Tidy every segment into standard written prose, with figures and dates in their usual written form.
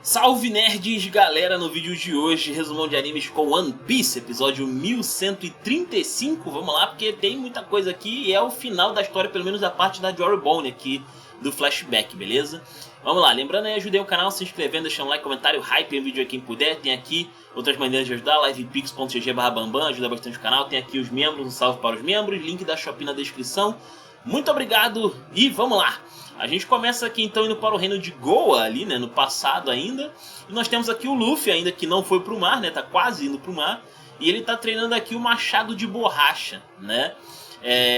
Salve nerds, galera! No vídeo de hoje, resumão de animes com One Piece, episódio 1135. Vamos lá, porque tem muita coisa aqui e é o final da história, pelo menos da parte da Jory Bone aqui do flashback, beleza? Vamos lá, lembrando aí, ajudem o canal se inscrevendo, deixando um like, comentário, hype em vídeo aí quem puder. Tem aqui outras maneiras de ajudar, livepix.gg/bambam, ajuda bastante o canal. Tem aqui os membros, um salve para os membros, link da Shopee na descrição. Muito obrigado e vamos lá! A gente começa aqui então indo para o reino de Goa ali, né, no passado ainda. E nós temos aqui o Luffy ainda que não foi pro mar, né, tá quase indo pro mar. E ele tá treinando aqui o machado de borracha, né.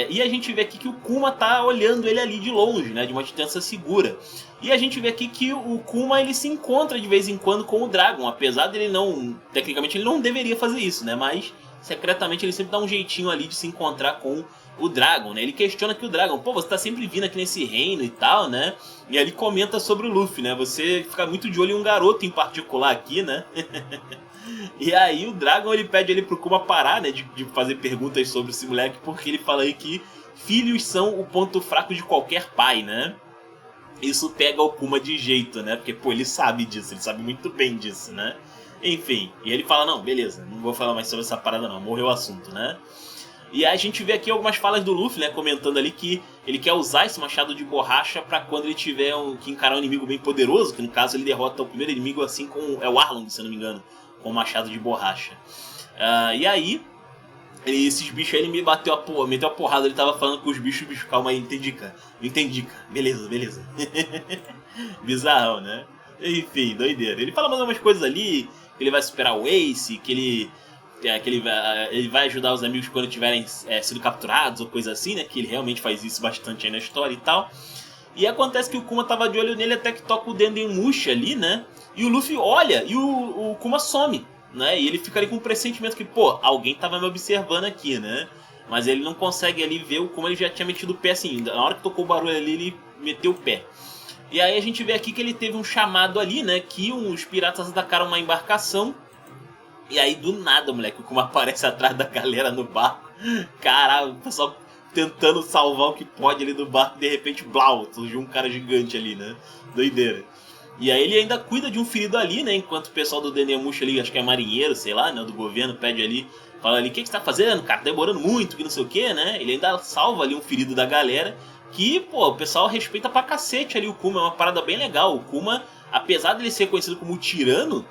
E a gente vê aqui que o Kuma tá olhando ele ali de longe, né, de uma distância segura. E a gente vê aqui que o Kuma ele se encontra de vez em quando com o Dragon, apesar dele não, tecnicamente ele não deveria fazer isso, né, mas secretamente ele sempre dá um jeitinho ali de se encontrar com o Dragon, né? Ele questiona que o Dragon, pô, você tá sempre vindo aqui nesse reino e tal, né? E aí ele comenta sobre o Luffy, né? Você fica muito de olho em um garoto em particular aqui, né? E aí o Dragon, ele pede ele pro Kuma parar, né? De fazer perguntas sobre esse moleque, porque ele fala aí que filhos são o ponto fraco de qualquer pai, né? Isso pega o Kuma de jeito, né? Porque, pô, ele sabe disso, ele sabe muito bem disso, né? Enfim, e ele fala, não, beleza, não vou falar mais sobre essa parada não, morreu o assunto, né? E a gente vê aqui algumas falas do Luffy, né, comentando ali que ele quer usar esse machado de borracha pra quando ele tiver que encarar um inimigo bem poderoso, que no caso ele derrota o primeiro inimigo assim com o Arlong, se eu não me engano, com o machado de borracha. E aí, esses bichos aí, ele me meteu a porrada, ele tava falando com os bichos, calma aí, entendi, cara, beleza. Bizarrão, né? Enfim, doideira. Ele fala mais umas coisas ali, que ele vai superar o Ace, que ele vai ajudar os amigos quando tiverem sido capturados ou coisa assim, né? Que ele realmente faz isso bastante aí na história e tal. E acontece que o Kuma tava de olho nele até que toca o Dendemushi ali, né? E o Luffy olha e o Kuma some, né? E ele fica ali com um pressentimento que, pô, alguém tava me observando aqui, né? Mas ele não consegue ali ver o Kuma, ele já tinha metido o pé assim. Na hora que tocou o barulho ali, ele meteu o pé. E aí a gente vê aqui que ele teve um chamado ali, né? Que os piratas atacaram uma embarcação. E aí do nada, moleque, o Kuma aparece atrás da galera no barco. Caralho, o pessoal tentando salvar o que pode ali do barco. De repente, blau, surgiu um cara gigante ali, né? Doideira. E aí ele ainda cuida de um ferido ali, né? Enquanto o pessoal do Dendemushi ali, acho que é marinheiro, sei lá, né? Do governo, pede ali, fala ali, o que você tá fazendo, cara? Tá demorando muito, que não sei o que, né? Ele ainda salva ali um ferido da galera. Que, pô, o pessoal respeita pra cacete ali o Kuma. É uma parada bem legal. O Kuma, apesar de ele ser conhecido como tirano,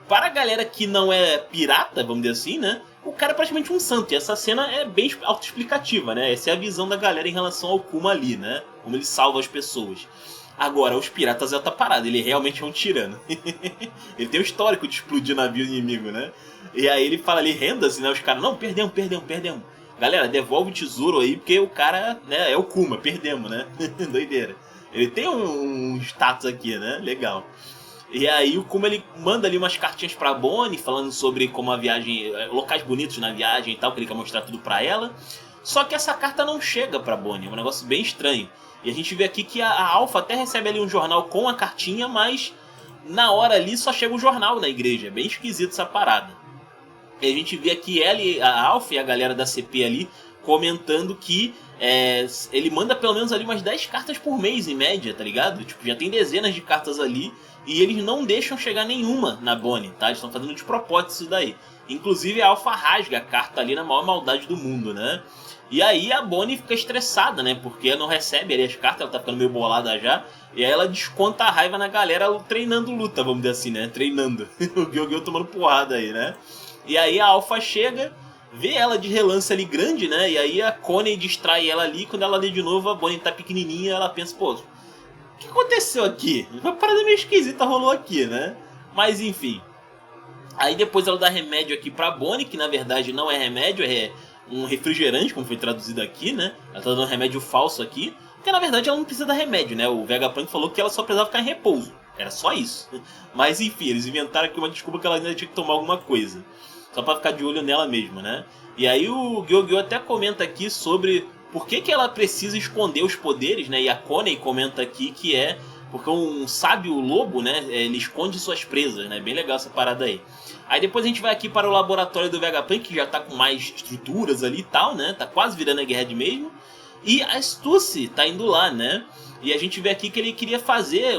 para a galera que não é pirata, vamos dizer assim, né? O cara é praticamente um santo. E essa cena é bem autoexplicativa, né? Essa é a visão da galera em relação ao Kuma ali, né? Como ele salva as pessoas. Agora, os piratas é outra parada. Ele realmente é um tirano. Ele tem o histórico de explodir navio inimigo, né? E aí ele fala ali, renda-se, né? Os caras, não, perdemos. Galera, devolve o tesouro aí, porque o cara, né? É o Kuma, perdemos, né? Doideira. Ele tem um status aqui, né? Legal. E aí o Kuma ele manda ali umas cartinhas pra Bonnie, falando sobre como a viagem, locais bonitos na viagem e tal, que ele quer mostrar tudo pra ela. Só que essa carta não chega pra Bonnie, é um negócio bem estranho. E a gente vê aqui que a Alpha até recebe ali um jornal com a cartinha, mas na hora ali só chega o jornal na igreja, é bem esquisito essa parada. E a gente vê aqui ela e a Alpha e a galera da CP ali comentando que ele manda pelo menos ali umas 10 cartas por mês em média, tá ligado? Tipo, já tem dezenas de cartas ali. E eles não deixam chegar nenhuma na Bonnie, tá? Eles estão fazendo de propósito isso daí. Inclusive a Alpha rasga a carta ali na maior maldade do mundo, né? E aí a Bonnie fica estressada, né? Porque ela não recebe ali as cartas, ela tá ficando meio bolada já. E aí ela desconta a raiva na galera treinando luta, vamos dizer assim, né? Treinando. O Gyogyo tomando porrada aí, né? E aí a Alpha chega, vê ela de relance ali grande, né? E aí a Connie distrai ela ali. Quando ela lê de novo, a Bonnie tá pequenininha, ela pensa, pô, o que aconteceu aqui? Uma parada meio esquisita rolou aqui, né? Mas enfim. Aí depois ela dá remédio aqui pra Bonnie, que na verdade não é remédio, é um refrigerante, como foi traduzido aqui, né? Ela tá dando um remédio falso aqui, porque na verdade ela não precisa dar remédio, né? O Vegapunk falou que ela só precisava ficar em repouso. Era só isso. Mas enfim, eles inventaram aqui uma desculpa que ela ainda tinha que tomar alguma coisa. Só pra ficar de olho nela mesmo, né? E aí o Gyogyo até comenta aqui sobre por que ela precisa esconder os poderes, né? E a Connie comenta aqui que é porque um sábio lobo, né? Ele esconde suas presas, né? Bem legal essa parada aí. Aí depois a gente vai aqui para o laboratório do Vegapunk, que já tá com mais estruturas ali e tal, né? Tá quase virando a Egghead mesmo. E a Stussy tá indo lá, né? E a gente vê aqui que ele queria fazer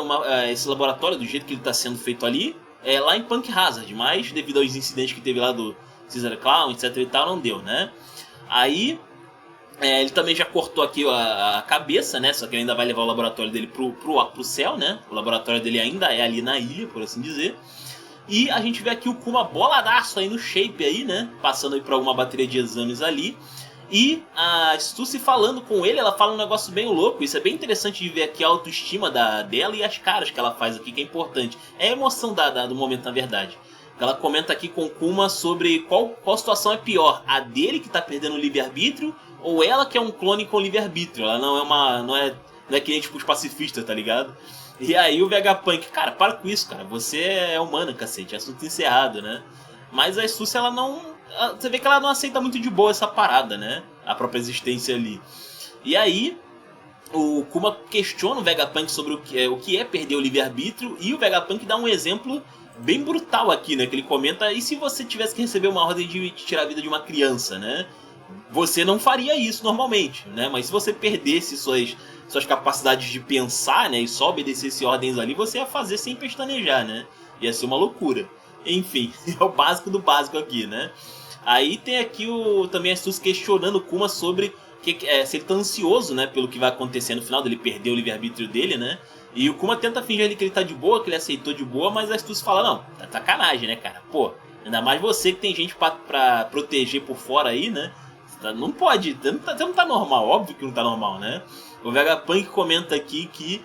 esse laboratório do jeito que ele está sendo feito ali, lá em Punk Hazard, mas devido aos incidentes que teve lá do Caesar Clown, etc e tal, não deu, né? Aí ele também já cortou aqui a cabeça, né? Só que ele ainda vai levar o laboratório dele pro céu, né? O laboratório dele ainda é ali na ilha, por assim dizer. E a gente vê aqui o Kuma boladaço aí no shape aí, né? Passando aí por alguma bateria de exames ali. E a Stussy falando com ele, ela fala um negócio bem louco. Isso é bem interessante de ver aqui a autoestima dela e as caras que ela faz aqui, que é importante. É a emoção do momento, na verdade. Ela comenta aqui com o Kuma sobre qual situação é pior. A dele, que tá perdendo o livre-arbítrio, ou ela, que é um clone com livre-arbítrio. Ela não é que nem tipo os pacifistas, tá ligado? E aí o Vegapunk, cara, para com isso, cara. Você é humana, cacete. É assunto encerrado, né? Mas a Stussy, ela não... Você vê que ela não aceita muito de boa essa parada, né? A própria existência ali. E aí, o Kuma questiona o Vegapunk sobre o que é perder o livre-arbítrio. E o Vegapunk dá um exemplo bem brutal aqui, né? Que ele comenta, e se você tivesse que receber uma ordem de tirar a vida de uma criança, né? Você não faria isso normalmente, né? Mas se você perdesse suas capacidades de pensar, né? E só obedecesse ordens ali, você ia fazer sem pestanejar, né? Ia ser uma loucura. Enfim, é o básico do básico aqui, né? Aí tem aqui também as pessoas questionando o Kuma sobre se ele tá ansioso, né, pelo que vai acontecer no final, dele perder o livre-arbítrio dele, né? E o Kuma tenta fingir ali que ele tá de boa, que ele aceitou de boa, mas a Stussy fala, não, tá sacanagem, né, cara? Pô, ainda mais você que tem gente pra proteger por fora aí, né? Não pode, você não tá normal, óbvio que não tá normal, né? O Vegapunk comenta aqui que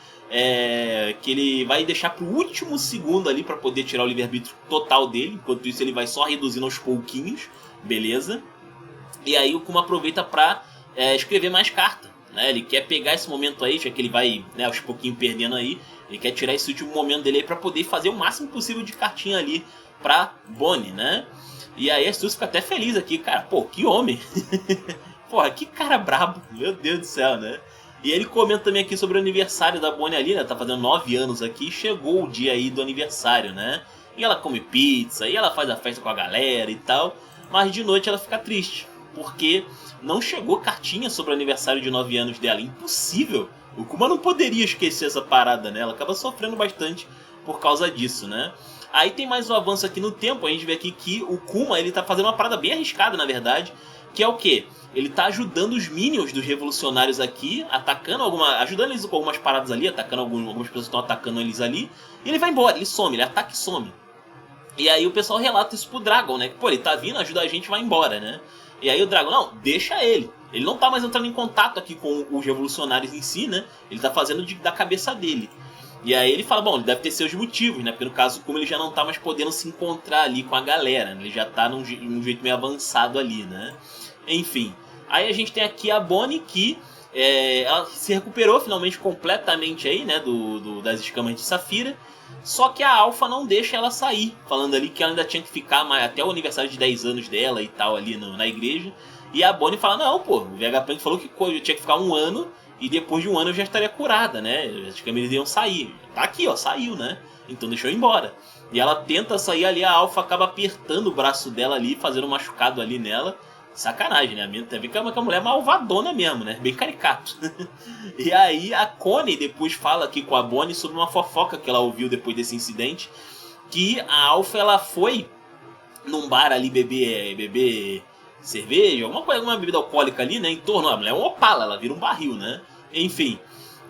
ele vai deixar pro último segundo ali pra poder tirar o livre-arbítrio total dele. Enquanto isso ele vai só reduzindo aos pouquinhos, beleza? E aí o Kuma aproveita pra escrever mais carta, né? Ele quer pegar esse momento aí, já que ele vai, né, aos pouquinhos perdendo aí. Ele quer tirar esse último momento dele aí pra poder fazer o máximo possível de cartinha ali pra Bonnie, né? E aí a Stussy fica até feliz aqui, cara. Pô, que homem! Porra, que cara brabo, meu Deus do céu, né? E ele comenta também aqui sobre o aniversário da Bonnie ali, né? Tá fazendo 9 anos aqui, chegou o dia aí do aniversário, né? E ela come pizza, e ela faz a festa com a galera e tal. Mas de noite ela fica triste, porque não chegou cartinha sobre o aniversário de 9 anos dela. Impossível! O Kuma não poderia esquecer essa parada, né? Ela acaba sofrendo bastante por causa disso, né? Aí tem mais um avanço aqui no tempo, a gente vê aqui que o Kuma, ele tá fazendo uma parada bem arriscada, na verdade, que é o quê? Ele tá ajudando os minions dos revolucionários aqui, ajudando eles com algumas paradas ali, atacando algumas pessoas que estão atacando eles ali, e ele vai embora, ele some, ele ataca e some. E aí o pessoal relata isso pro Dragon, né? Pô, ele tá vindo, ajuda a gente, vai embora, né? E aí o Dragon, não, deixa ele. Ele não tá mais entrando em contato aqui com os revolucionários em si, né? Ele tá fazendo da cabeça dele. E aí ele fala, bom, ele deve ter seus motivos, né? Porque no caso, como ele já não tá mais podendo se encontrar ali com a galera, né? Ele já tá num jeito meio avançado ali, né? Enfim. Aí a gente tem aqui a Bonnie que ela se recuperou finalmente completamente aí, né? Das escamas de Safira. Só que a Alpha não deixa ela sair, falando ali que ela ainda tinha que ficar até o aniversário de 10 anos dela e tal ali na igreja. E a Bonnie fala, não, pô, o Vegapunk falou que eu tinha que ficar 1 ano e depois de 1 ano eu já estaria curada, né? As câmeras iam sair. Tá aqui, ó, saiu, né? Então deixou eu ir embora. E ela tenta sair ali, a Alpha acaba apertando o braço dela ali, fazendo um machucado ali nela. Sacanagem, né? A minha vê que é uma mulher malvadona mesmo, né? Bem caricato. E aí a Connie depois fala aqui com a Bonnie sobre uma fofoca que ela ouviu depois desse incidente. Que a Alpha, ela foi num bar ali beber cerveja, alguma bebida alcoólica ali, né? Em torno, a mulher é um opala, ela vira um barril, né? Enfim.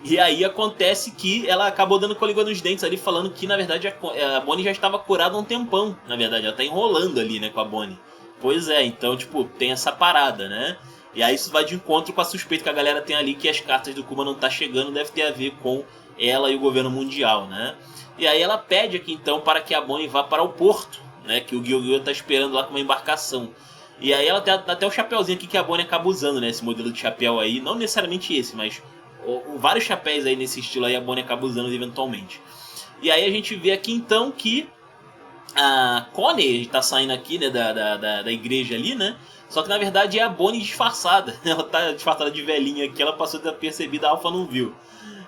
E aí acontece que ela acabou dando com a língua nos dentes ali, falando que na verdade a Bonnie já estava curada há um tempão. Na verdade, ela tá enrolando ali, né, com a Bonnie. Pois é, então, tipo, tem essa parada, né? E aí isso vai de encontro com a suspeita que a galera tem ali que as cartas do Kuma não tá chegando, deve ter a ver com ela e o governo mundial, né? E aí ela pede aqui então para que a Bonnie vá para o porto, né? Que o Gyougyou tá esperando lá com uma embarcação. E aí ela tem até o chapéuzinho aqui que a Bonnie acaba usando, né? Esse modelo de chapéu aí, não necessariamente esse, mas vários chapéus aí nesse estilo aí a Bonnie acaba usando eventualmente. E aí a gente vê aqui então que a Connie tá saindo aqui, né, da igreja ali, né? Só que na verdade é a Bonnie disfarçada. Ela tá disfarçada de velhinha aqui, ela passou a ter percebido, a Alpha não viu.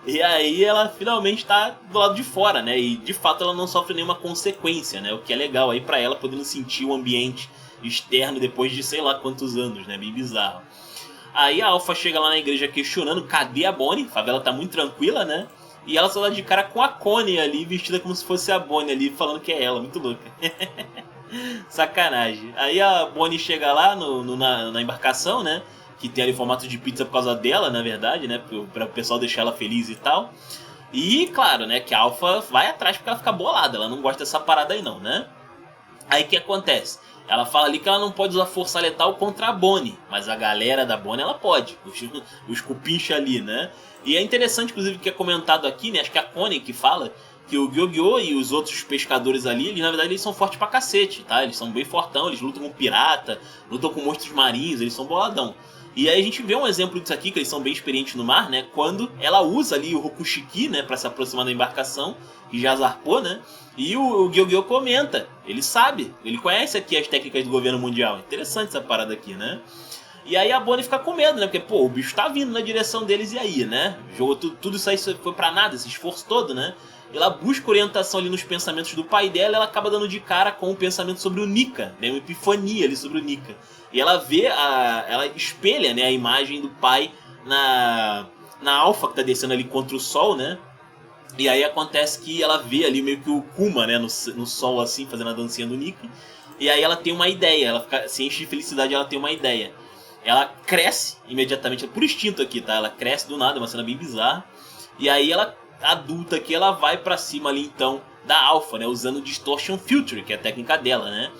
E aí ela finalmente tá do lado de fora, né? E de fato ela não sofre nenhuma consequência, né? O que é legal aí pra ela, podendo sentir o ambiente externo depois de sei lá quantos anos, né? Bem bizarro. Aí a Alpha chega lá na igreja questionando cadê a Bonnie, a favela tá muito tranquila, né? E ela só dá de cara com a Connie ali, vestida como se fosse a Bonnie ali, falando que é ela, muito louca. Sacanagem. Aí a Bonnie chega lá na embarcação, né? Que tem ali formato de pizza por causa dela, na verdade, né? Pra o pessoal deixar ela feliz e tal. E claro, né? Que a Alpha vai atrás porque ela fica bolada, ela não gosta dessa parada aí não, né? Aí o que acontece? Ela fala ali que ela não pode usar força letal contra a Bonnie, mas a galera da Bonnie ela pode, os cupincha ali, né? E é interessante, inclusive, que é comentado aqui, né? Acho que é a Connie que fala que o Gyogyo e os outros pescadores ali, eles, na verdade, eles são fortes pra cacete, tá? Eles são bem fortão, eles lutam com pirata, lutam com monstros marinhos, eles são boladão. E aí a gente vê um exemplo disso aqui, que eles são bem experientes no mar, né? Quando ela usa ali o Rokushiki, né? Pra se aproximar da embarcação, que já zarpou, né? E o Gyogyo comenta, ele sabe, ele conhece aqui as técnicas do governo mundial. Interessante essa parada aqui, né? E aí a Bonnie fica com medo, né? Porque, pô, o bicho tá vindo na direção deles e aí, né? Jogou tudo isso aí foi pra nada, esse esforço todo, né? Ela busca orientação ali nos pensamentos do pai dela e ela acaba dando de cara com o pensamento sobre o Nika, né? Uma epifania ali sobre o Nika. E ela vê, ela espelha, né, a imagem do pai na Alpha que tá descendo ali contra o sol, né? E aí acontece que ela vê ali meio que o Kuma, né, no sol assim, fazendo a dancinha do Nika. E aí ela tem uma ideia, ela se enche de felicidade, ela tem uma ideia. Ela cresce imediatamente, por instinto aqui, tá? Ela cresce do nada, uma cena bem bizarra. E aí ela, adulta aqui, ela vai pra cima ali então da Alpha, né? Usando o Distortion Filter, que é a técnica dela, né?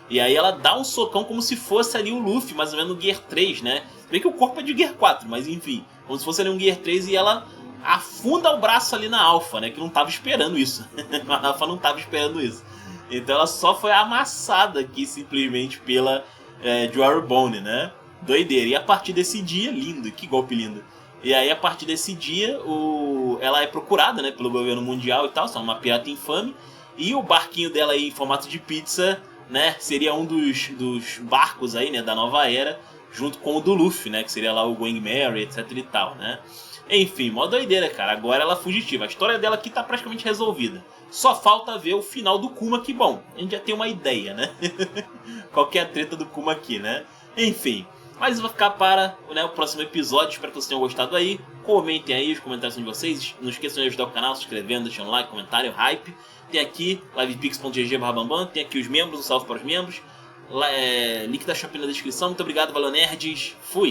E aí ela dá um socão como se fosse ali o Luffy, mais ou menos no Gear 3, né? Se bem que o corpo é de Gear 4, mas enfim. Como se fosse ali um Gear 3 e ela afunda o braço ali na Alpha, né? Que não tava esperando isso. A Alpha não tava esperando isso. Então ela só foi amassada aqui simplesmente pela Joaribone, né? Doideira. E a partir desse dia, lindo, que golpe lindo. E aí a partir desse dia, ela é procurada, né, pelo governo mundial e tal, só uma pirata infame. E o barquinho dela aí em formato de pizza, né, seria um dos barcos aí, né, da nova era, junto com o do Luffy, né, que seria lá o Going Merry, etc e tal, né. Enfim, mó doideira, cara. Agora ela é fugitiva. A história dela aqui tá praticamente resolvida. Só falta ver o final do Kuma, que bom, a gente já tem uma ideia, né? Qual que é a treta do Kuma aqui, né? Enfim, mas isso vai ficar para, né, o próximo episódio. Espero que vocês tenham gostado aí. Comentem aí os comentários de vocês. Não esqueçam de ajudar o canal, se inscrevendo, deixando like, comentário, hype. Tem aqui livepix.gg/bambam. Tem aqui os membros, um salve para os membros. Link da Shopee na descrição. Muito obrigado, valeu nerds. Fui!